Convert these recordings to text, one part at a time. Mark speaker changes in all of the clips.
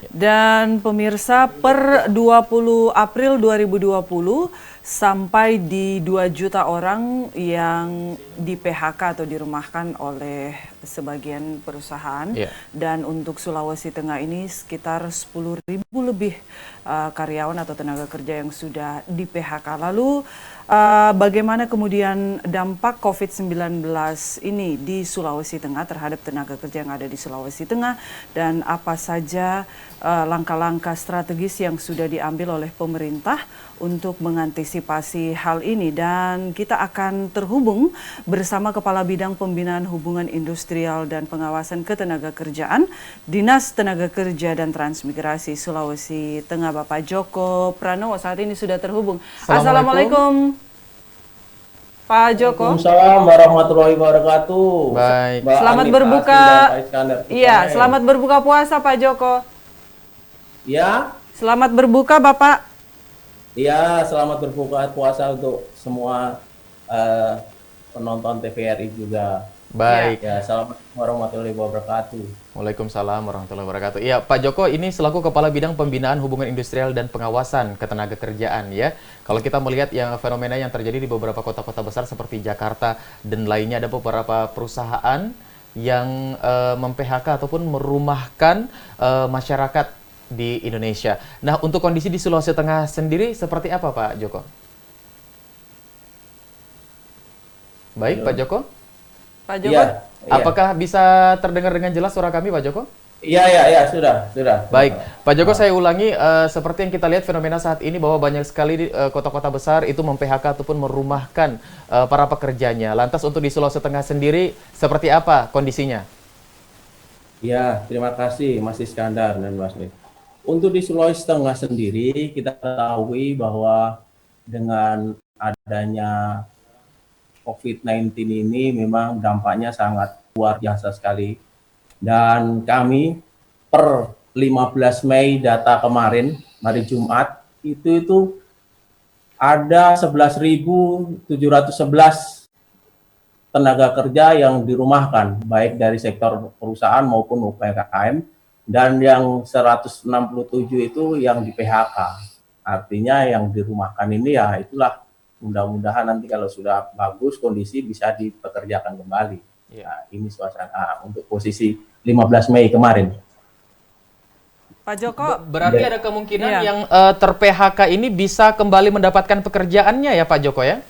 Speaker 1: Dan pemirsa, per 20 April 2020 sampai di 2 juta orang yang di PHK atau dirumahkan oleh sebagian perusahaan.
Speaker 2: Ya.
Speaker 1: Dan untuk Sulawesi Tengah ini sekitar 10.000 lebih karyawan atau tenaga kerja yang sudah di PHK. Lalu bagaimana kemudian dampak COVID-19 ini di Sulawesi Tengah terhadap tenaga kerja yang ada di Sulawesi Tengah, dan apa saja langkah-langkah strategis yang sudah diambil oleh pemerintah untuk mengantisipasi hal ini. Dan kita akan terhubung bersama Kepala Bidang Pembinaan Hubungan Industrial dan Pengawasan Ketenagakerjaan Dinas Tenaga Kerja dan Transmigrasi Sulawesi Tengah, Bapak Joko Pranowo. Saat ini sudah terhubung. Assalamualaikum, Pak Joko.
Speaker 3: Waalaikumsalam warahmatullahi wabarakatuh.
Speaker 2: Baik.
Speaker 1: Selamat berbuka. Iya, selamat berbuka puasa, Pak Joko.
Speaker 3: Ya.
Speaker 1: Selamat berbuka, Bapak.
Speaker 3: Iya, selamat berbuka puasa untuk semua penonton TVRI juga.
Speaker 2: Baik.
Speaker 3: Ya, selamat warahmatullahi wabarakatuh.
Speaker 2: Waalaikumsalam warahmatullahi wabarakatuh. Iya, Pak Joko, ini selaku Kepala Bidang Pembinaan Hubungan Industrial dan Pengawasan Ketenagakerjaan ya. Kalau kita melihat yang fenomena yang terjadi di beberapa kota-kota besar seperti Jakarta dan lainnya, ada beberapa perusahaan yang mem-PHK ataupun merumahkan masyarakat di Indonesia. Nah, untuk kondisi di Sulawesi Tengah sendiri seperti apa, Pak Joko? Baik, Pak Joko.
Speaker 1: Pak Joko,
Speaker 3: Iya.
Speaker 2: Apakah bisa terdengar dengan jelas suara kami, Pak Joko?
Speaker 3: Iya, sudah.
Speaker 2: Baik, Pak Joko, saya ulangi, seperti yang kita lihat fenomena saat ini bahwa banyak sekali kota-kota besar itu mem-PHK ataupun merumahkan para pekerjanya. Lantas untuk di Sulawesi Tengah sendiri seperti apa kondisinya?
Speaker 3: Ya, terima kasih Mas Iskandar dan Mas Nik. Untuk di Sulawesi Tengah sendiri, kita ketahui bahwa dengan adanya COVID-19 ini memang dampaknya sangat luar biasa sekali. Dan kami per 15 Mei data kemarin, hari Jumat, itu ada 11.711 tenaga kerja yang dirumahkan, baik dari sektor perusahaan maupun UMKM, dan yang 167 itu yang di PHK. Artinya yang dirumahkan ini ya itulah, mudah-mudahan nanti kalau sudah bagus kondisi bisa dipekerjakan kembali. Ya, ini suasana untuk posisi 15 Mei kemarin.
Speaker 1: Pak Joko,
Speaker 2: Berarti ada kemungkinan yang ter-PHK ini bisa kembali mendapatkan pekerjaannya ya, Pak Joko ya?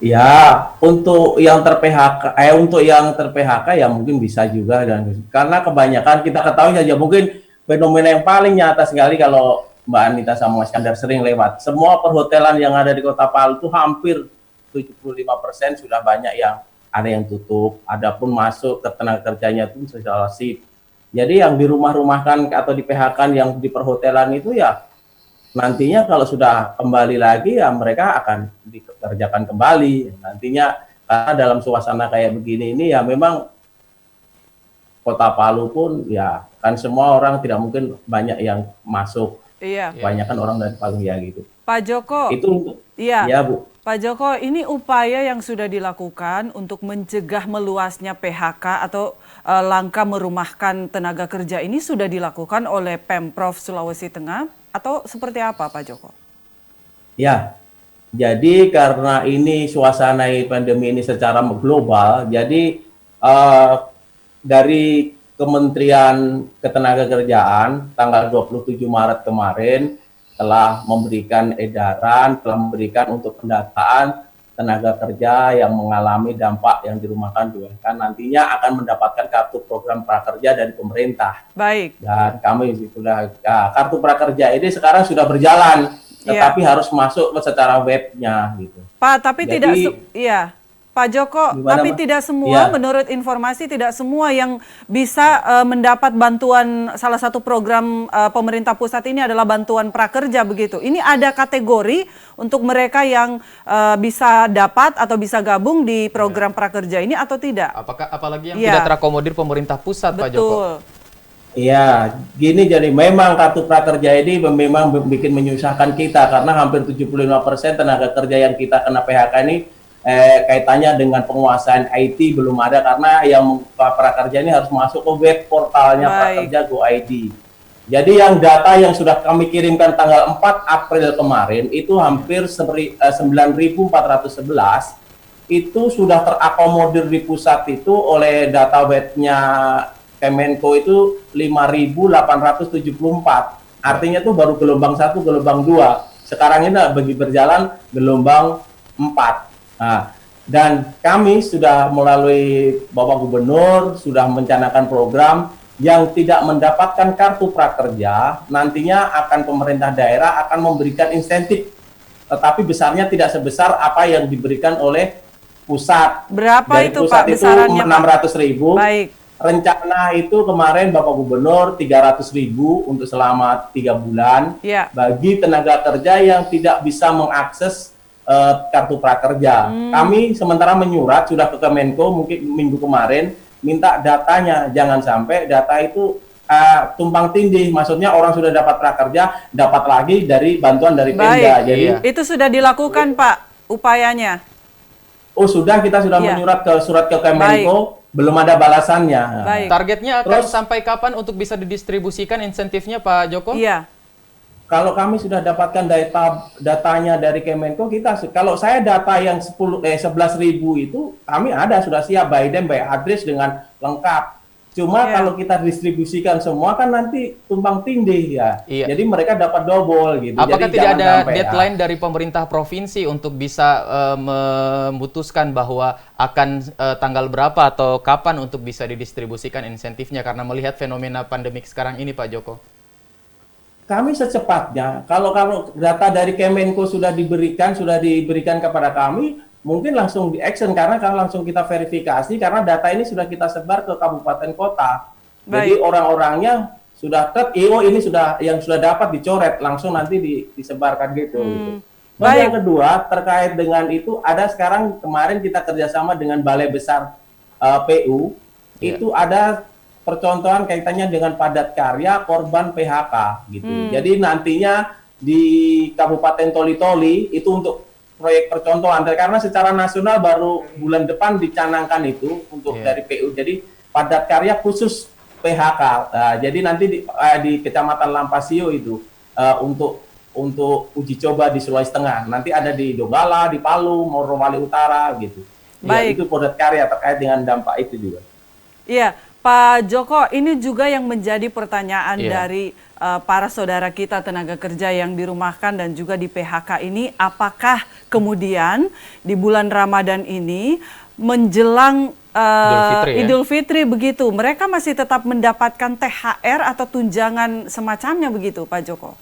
Speaker 3: Ya, untuk yang ter-PHK ya mungkin bisa juga, dan karena kebanyakan kita ketahui saja, mungkin fenomena yang paling nyata sekali kalau Mbak Anita sama Mas Iskandar sering lewat. Semua perhotelan yang ada di Kota Palu itu hampir 75% sudah banyak yang ada yang tutup, adapun masuk ke tenaga kerjanya pun secara shift. Jadi yang di rumah-rumahkan atau di PHK yang di perhotelan itu ya nantinya kalau sudah kembali lagi ya mereka akan dikerjakan kembali nantinya, karena dalam suasana kayak begini ini ya memang Kota Palu pun ya kan semua orang tidak mungkin banyak yang masuk.
Speaker 1: iya.
Speaker 3: Kebanyakan orang dari Palu ya gitu.
Speaker 1: Pak Joko,
Speaker 3: Itu
Speaker 1: iya.
Speaker 3: ya Bu.
Speaker 1: Pak Joko, ini upaya yang sudah dilakukan untuk mencegah meluasnya PHK atau langkah merumahkan tenaga kerja ini sudah dilakukan oleh Pemprov Sulawesi Tengah atau seperti apa, Pak Joko?
Speaker 3: Ya, jadi karena ini suasana pandemi ini secara global, jadi dari Kementerian Ketenagakerjaan tanggal 27 Maret kemarin telah memberikan edaran, telah memberikan untuk pendataan tenaga kerja yang mengalami dampak yang dirumahkan kan nantinya akan mendapatkan kartu program prakerja dari pemerintah.
Speaker 1: Baik.
Speaker 3: Dan kami sudah kartu prakerja ini sekarang sudah berjalan, tetapi harus masuk secara webnya gitu.
Speaker 1: Pak, tapi jadi, Pak Joko, tapi tidak semua, menurut informasi tidak semua yang bisa mendapat bantuan, salah satu program pemerintah pusat ini adalah bantuan prakerja begitu. Ini ada kategori untuk mereka yang bisa dapat atau bisa gabung di program prakerja ini atau tidak?
Speaker 2: Apalagi yang tidak terakomodir pemerintah pusat, Pak Joko?
Speaker 1: Betul.
Speaker 3: Iya, gini, jadi memang kartu prakerja ini memang bikin menyusahkan kita karena hampir 75% tenaga kerja yang kita kena PHK ini kaitannya dengan penguasaan IT belum ada, karena yang prakerja ini harus masuk ke web portalnya Prakerja Go ID. Jadi yang data yang sudah kami kirimkan tanggal 4 April kemarin itu hampir 9.411 itu sudah terakomodir di pusat itu oleh database-nya Kemenko itu 5.874. Artinya itu baru gelombang 1, gelombang 2. Sekarang ini bagi berjalan gelombang 4. Nah, dan kami sudah melalui Bapak Gubernur sudah mencanangkan program yang tidak mendapatkan kartu prakerja, nantinya akan pemerintah daerah akan memberikan insentif, tetapi besarnya tidak sebesar apa yang diberikan oleh pusat.
Speaker 1: Berapa
Speaker 3: Dari
Speaker 1: itu
Speaker 3: pusat
Speaker 1: Pak
Speaker 3: itu
Speaker 1: besarannya, Pak?
Speaker 3: 600.000.
Speaker 1: Baik.
Speaker 3: Rencana itu kemarin Bapak Gubernur 300.000 untuk selama 3 bulan
Speaker 1: Ya.
Speaker 3: bagi tenaga kerja yang tidak bisa mengakses kartu prakerja. Kami sementara menyurat sudah ke Kemenko mungkin minggu kemarin minta datanya, jangan sampai data itu tumpang tindih. Maksudnya orang sudah dapat prakerja, dapat lagi dari bantuan dari Pemda.
Speaker 1: Baik.
Speaker 3: Jadi
Speaker 1: Itu sudah dilakukan Pak upayanya.
Speaker 3: kita sudah
Speaker 1: Iya.
Speaker 3: surat ke Kemenko, belum ada balasannya.
Speaker 1: Baik.
Speaker 2: Targetnya akan
Speaker 3: Terus-
Speaker 2: sampai kapan untuk bisa didistribusikan insentifnya Pak Joko?
Speaker 1: Iya.
Speaker 3: Kalau kami sudah dapatkan datanya dari Kemenko, kalau saya data yang 11.000 itu kami ada sudah siap by name by address dengan lengkap. Cuma
Speaker 1: Iya.
Speaker 3: kalau kita distribusikan semua kan nanti tumpang tindih ya.
Speaker 2: Iya.
Speaker 3: Jadi mereka dapat double gitu.
Speaker 2: Apakah
Speaker 3: Jadi
Speaker 2: tidak
Speaker 3: jangan
Speaker 2: ada
Speaker 3: sampai,
Speaker 2: deadline dari pemerintah provinsi untuk bisa memutuskan bahwa akan tanggal berapa atau kapan untuk bisa didistribusikan insentifnya karena melihat fenomena pandemik sekarang ini Pak Joko?
Speaker 3: Kami secepatnya, kalau data dari Kemenko sudah diberikan kepada kami, mungkin langsung di-action karena kalau langsung kita verifikasi karena data ini sudah kita sebar ke kabupaten kota. Jadi
Speaker 1: Baik.
Speaker 3: orang-orangnya sudah ini sudah yang sudah dapat dicoret langsung nanti disebarkan gitu. Terus
Speaker 1: Baik.
Speaker 3: yang kedua terkait dengan itu ada sekarang kemarin kita kerjasama dengan Balai Besar PU
Speaker 2: Iya.
Speaker 3: itu ada percontohan kaitannya dengan padat karya korban PHK gitu. Jadi nantinya di Kabupaten Toli-Toli itu untuk proyek percontohan karena secara nasional baru bulan depan dicanangkan itu untuk
Speaker 2: Iya.
Speaker 3: dari PU. Jadi padat karya khusus PHK. Nah, jadi nanti di Kecamatan Lampasio itu untuk uji coba di Sulawesi Tengah. Nanti ada di Donggala, di Palu, Morowali Utara gitu. Ya,
Speaker 1: Baik.
Speaker 3: itu padat karya terkait dengan dampak itu juga.
Speaker 1: Iya, Pak Joko, ini juga yang menjadi pertanyaan
Speaker 2: Iya.
Speaker 1: dari para saudara kita tenaga kerja yang dirumahkan dan juga di PHK ini, apakah kemudian di bulan Ramadan ini menjelang
Speaker 2: Fitri, ya?
Speaker 1: Idul Fitri begitu, mereka masih tetap mendapatkan THR atau tunjangan semacamnya begitu, Pak Joko?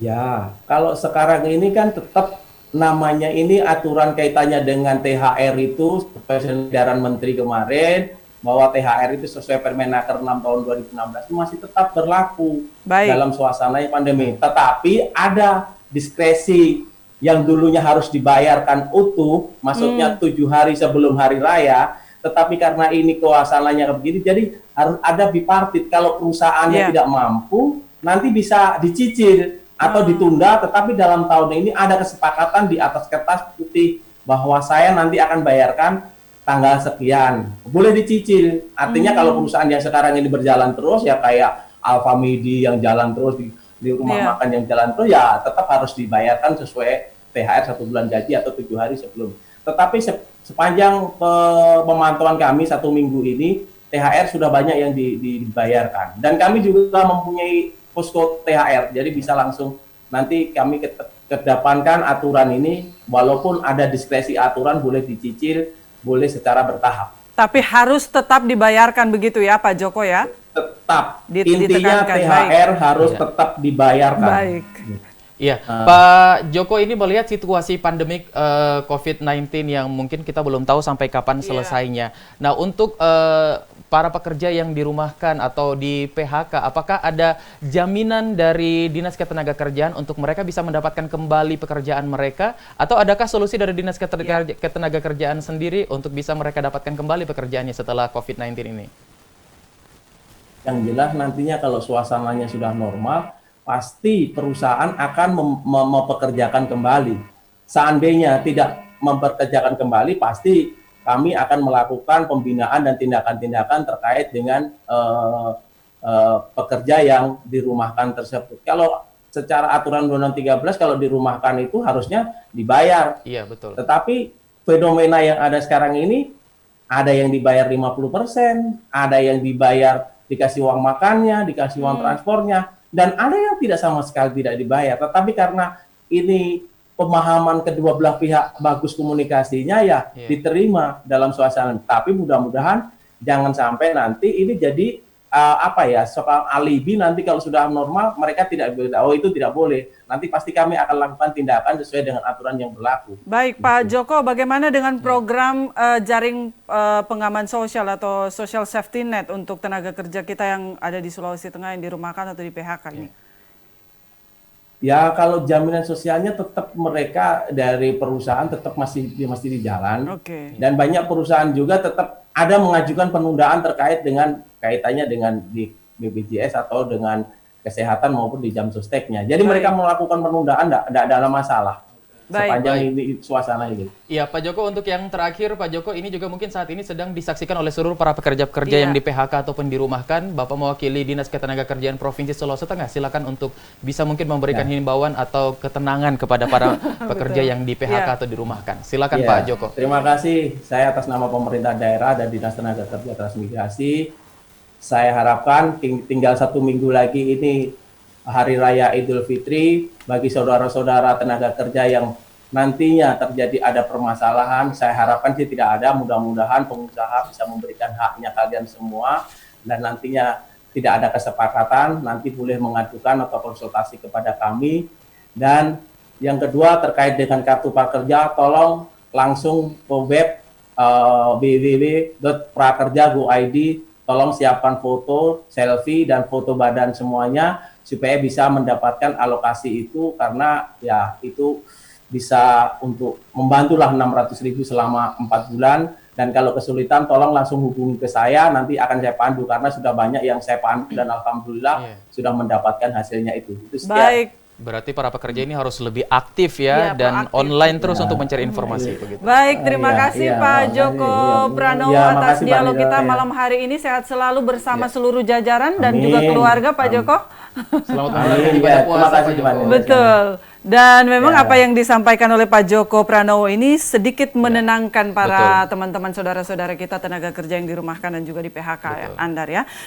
Speaker 3: Ya, kalau sekarang ini kan tetap namanya ini aturan kaitannya dengan THR itu sesuai edaran Menteri kemarin bahwa THR itu sesuai Permenaker 6 tahun 2016 itu masih tetap berlaku
Speaker 1: Baik.
Speaker 3: dalam suasana pandemi. Tetapi ada diskresi yang dulunya harus dibayarkan utuh, maksudnya 7 hari sebelum hari raya, tetapi karena ini suasananya begini, jadi harus ada bipartit. Kalau perusahaannya
Speaker 1: Iya.
Speaker 3: tidak mampu, nanti bisa dicicil atau ditunda, tetapi dalam tahun ini ada kesepakatan di atas kertas putih bahwa saya nanti akan bayarkan tanggal sekian. Boleh dicicil. Artinya kalau perusahaan yang sekarang ini berjalan terus ya kayak Alfamidi yang jalan terus di rumah
Speaker 1: Iya.
Speaker 3: makan yang jalan terus ya tetap harus dibayarkan sesuai THR 1 bulan gaji atau 7 hari sebelum. Tetapi sepanjang pemantauan kami 1 minggu ini THR sudah banyak yang dibayarkan. Dan kami juga mempunyai posko THR. Jadi bisa langsung nanti kami kedepankan aturan ini walaupun ada diskresi aturan boleh dicicil, boleh secara bertahap.
Speaker 1: Tapi harus tetap dibayarkan begitu ya, Pak Joko ya?
Speaker 3: Tetap.
Speaker 1: Ditekankan,
Speaker 3: Intinya THR harus
Speaker 2: Iya.
Speaker 3: tetap dibayarkan.
Speaker 1: Baik.
Speaker 2: Iya, Pak Joko ini melihat situasi pandemik COVID-19 yang mungkin kita belum tahu sampai kapan selesainya. Nah, untuk para pekerja yang dirumahkan atau di PHK, apakah ada jaminan dari Dinas Ketenagakerjaan untuk mereka bisa mendapatkan kembali pekerjaan mereka? Atau adakah solusi dari Dinas Ketenagakerjaan sendiri untuk bisa mereka dapatkan kembali pekerjaannya setelah COVID-19 ini?
Speaker 3: Yang jelas nantinya kalau suasananya sudah normal, pasti perusahaan akan mempekerjakan kembali. Seandainya tidak mempekerjakan kembali, pasti kami akan melakukan pembinaan dan tindakan-tindakan terkait dengan pekerja yang dirumahkan tersebut. Kalau secara aturan Undang-Undang 13 kalau dirumahkan itu harusnya dibayar.
Speaker 2: Iya, betul.
Speaker 3: Tetapi fenomena yang ada sekarang ini ada yang dibayar 50%, ada yang dibayar dikasih uang makannya, dikasih uang transportnya, dan ada yang tidak sama sekali tidak dibayar. Tetapi karena ini pemahaman kedua belah pihak bagus komunikasinya ya diterima dalam suasana. Tapi mudah-mudahan jangan sampai nanti ini jadi soal alibi nanti kalau sudah normal mereka tidak itu tidak boleh. Nanti pasti kami akan lakukan tindakan sesuai dengan aturan yang berlaku.
Speaker 1: Baik Pak Joko, bagaimana dengan program jaring pengaman sosial atau social safety net untuk tenaga kerja kita yang ada di Sulawesi Tengah yang dirumahkan atau di PHK ini?
Speaker 3: Ya kalau jaminan sosialnya tetap mereka dari perusahaan tetap masih di jalan. Dan banyak perusahaan juga tetap ada mengajukan penundaan terkait dengan kaitannya dengan di BPJS atau dengan kesehatan maupun di jam sosteknya. Jadi mereka melakukan penundaan tidak ada masalah. Sepanjang ini suasana ini.
Speaker 2: Iya Pak Joko, untuk yang terakhir Pak Joko, ini juga mungkin saat ini sedang disaksikan oleh seluruh para pekerja-pekerja yang di PHK ataupun dirumahkan. Bapak mewakili Dinas Ketenagakerjaan Provinsi Sulawesi Tengah, silakan untuk bisa mungkin memberikan himbauan atau ketenangan kepada para pekerja yang di PHK atau dirumahkan. Silakan Pak Joko.
Speaker 3: Terima kasih. Saya atas nama pemerintah daerah dan Dinas Tenaga Kerja Transmigrasi, saya harapkan tinggal 1 minggu lagi ini Hari Raya Idul Fitri, bagi saudara-saudara tenaga kerja yang nantinya terjadi ada permasalahan, saya harapkan sih tidak ada, mudah-mudahan pengusaha bisa memberikan haknya kalian semua, dan nantinya tidak ada kesepakatan, nanti boleh mengajukan atau konsultasi kepada kami. Dan yang kedua terkait dengan kartu prakerja, tolong langsung ke web www.prakerja.go.id, tolong siapkan foto, selfie, dan foto badan semuanya, supaya bisa mendapatkan alokasi itu, karena ya itu bisa untuk membantulah 600.000 selama 4 bulan. Dan kalau kesulitan tolong langsung hubungi ke saya, nanti akan saya pandu, karena sudah banyak yang saya pandu dan alhamdulillah sudah mendapatkan hasilnya itu.
Speaker 1: Baik.
Speaker 2: Berarti para pekerja ini harus lebih aktif dan online terus untuk mencari informasi. Begitu.
Speaker 1: Baik, terima kasih Pak Joko Pranowo atas dialog kita malam hari ini. Sehat selalu bersama seluruh jajaran dan juga keluarga Pak Joko.
Speaker 2: Selamat menjalankan ibadah puasa Pak Joko.
Speaker 1: Betul. Dan memang apa yang disampaikan oleh Pak Joko Pranowo ini sedikit menenangkan para teman-teman saudara-saudara kita tenaga kerja yang dirumahkan dan juga di PHK ya, Andar ya.